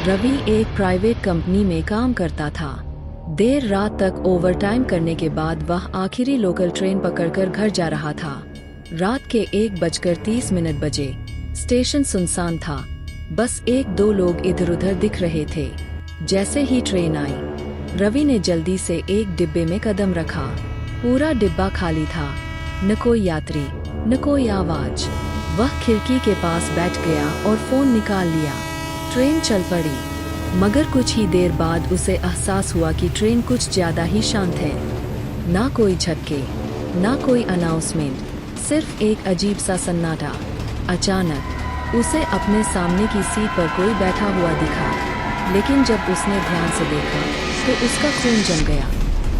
रवि एक private company में काम करता था। देर रात तक ओवरटाइम करने के बाद वह आखिरी लोकल ट्रेन पकड़कर घर जा रहा था। रात के 1:30 बजे। स्टेशन सुनसान था। बस 1-2 लोग इधर उधर दिख रहे थे। जैसे ही ट्रेन आई, रवि ने जल्दी से एक डिब्बे में कदम रखा। पूरा डिब्बा खाली था। न कोई यात्री, न कोई आवाज। वह खिड़की के पास बैठ गया और फोन निकाल लिया। ट्रेन चल पड़ी, मगर कुछ ही देर बाद उसे एहसास हुआ कि ट्रेन कुछ ज्यादा ही शांत है। ना कोई झटके, ना कोई अनाउंसमेंट, सिर्फ एक अजीब सा सन्नाटा। अचानक उसे अपने सामने की सीट पर कोई बैठा हुआ दिखा, लेकिन जब उसने ध्यान से देखा तो उसका खून जम गया।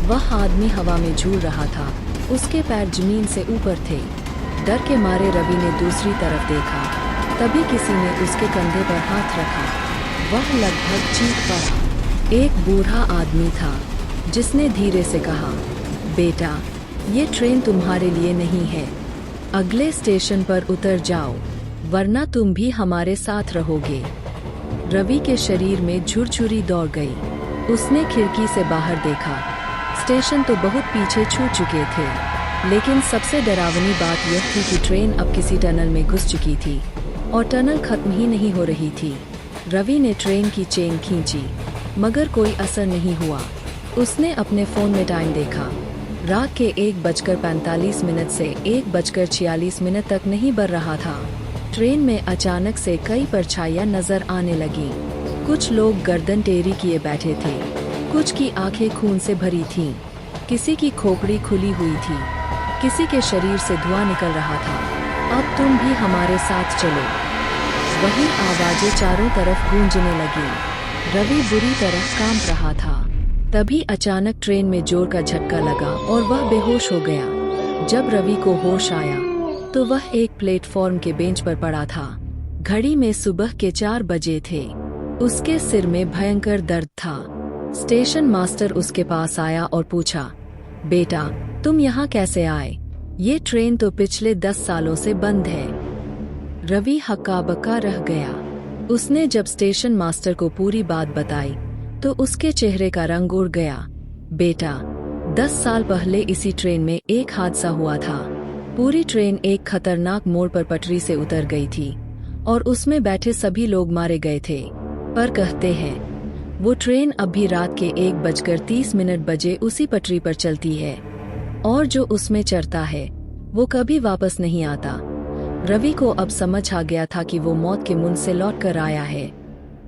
वह आदमी हवा में झूल रहा था, उसके पैर जमीन से ऊपर थे। डर के मारे रवि ने दूसरी तरफ देखा, तभी किसी ने उसके कंधे पर हाथ रखा। वह लगभग चीख पड़ा। एक बूढ़ा आदमी था, जिसने धीरे से कहा, बेटा, ये ट्रेन तुम्हारे लिए नहीं है। अगले स्टेशन पर उतर जाओ, वरना तुम भी हमारे साथ रहोगे। रवि के शरीर में झुरझुरी दौड़ गई। उसने खिड़की से बाहर देखा। स्टेशन तो बहुत पीछे छूट चुके थे, लेकिन सबसे डरावनी बात यह थी कि ट्रेन अब किसी टनल में घुस चुकी थी और टनल खत्म ही नहीं हो रही थी। रवि ने ट्रेन की चेन खींची, मगर कोई असर नहीं हुआ। उसने अपने फोन में टाइम देखा। रात के 1:45 से 1:46 तक नहीं बढ़ रहा था। ट्रेन में अचानक से कई परछाइयां नजर आने लगी। कुछ लोग गर्दन टेढ़ी किए बैठे थे, कुछ की आंखें खून से भरी थीं, किसी की खोपड़ी खुली हुई थी, किसी के शरीर से धुआं निकल रहा था। अब तुम भी हमारे साथ चलो। वही आवाजें चारों तरफ गूंजने लगी। रवि बुरी तरह कांप रहा था। तभी अचानक ट्रेन में जोर का झटका लगा और वह बेहोश हो गया। जब रवि को होश आया तो वह एक प्लेटफॉर्म के बेंच पर पड़ा था। घड़ी में सुबह के 4 बजे थे। उसके सिर में भयंकर दर्द था। स्टेशन मास्टर उसके पास आया और पूछा, बेटा, तुम यहाँ कैसे आए? ये ट्रेन तो पिछले 10 सालों से बंद है। रवि हक्का बक्का रह गया। उसने जब स्टेशन मास्टर को पूरी बात बताई तो उसके चेहरे का रंग उड़ गया। बेटा, 10 साल पहले इसी ट्रेन में एक हादसा हुआ था। पूरी ट्रेन एक खतरनाक मोड़ पर पटरी से उतर गई थी और उसमें बैठे सभी लोग मारे गए थे। पर कहते हैं, वो ट्रेन अब भी रात के 1:30 बजे उसी पटरी पर चलती है, और जो उसमें चढ़ता है वो कभी वापस नहीं आता। रवि को अब समझ आ गया था कि वो मौत के मुंह से लौट कर आया है।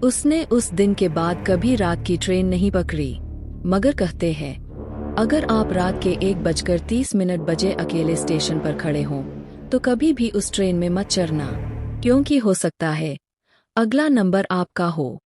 उसने उस दिन के बाद कभी रात की ट्रेन नहीं पकड़ी। मगर कहते हैं, अगर आप रात के 1:30 बजे अकेले स्टेशन पर खड़े हों तो कभी भी उस ट्रेन में मत चढ़ना, क्योंकि हो सकता है अगला नंबर आपका हो।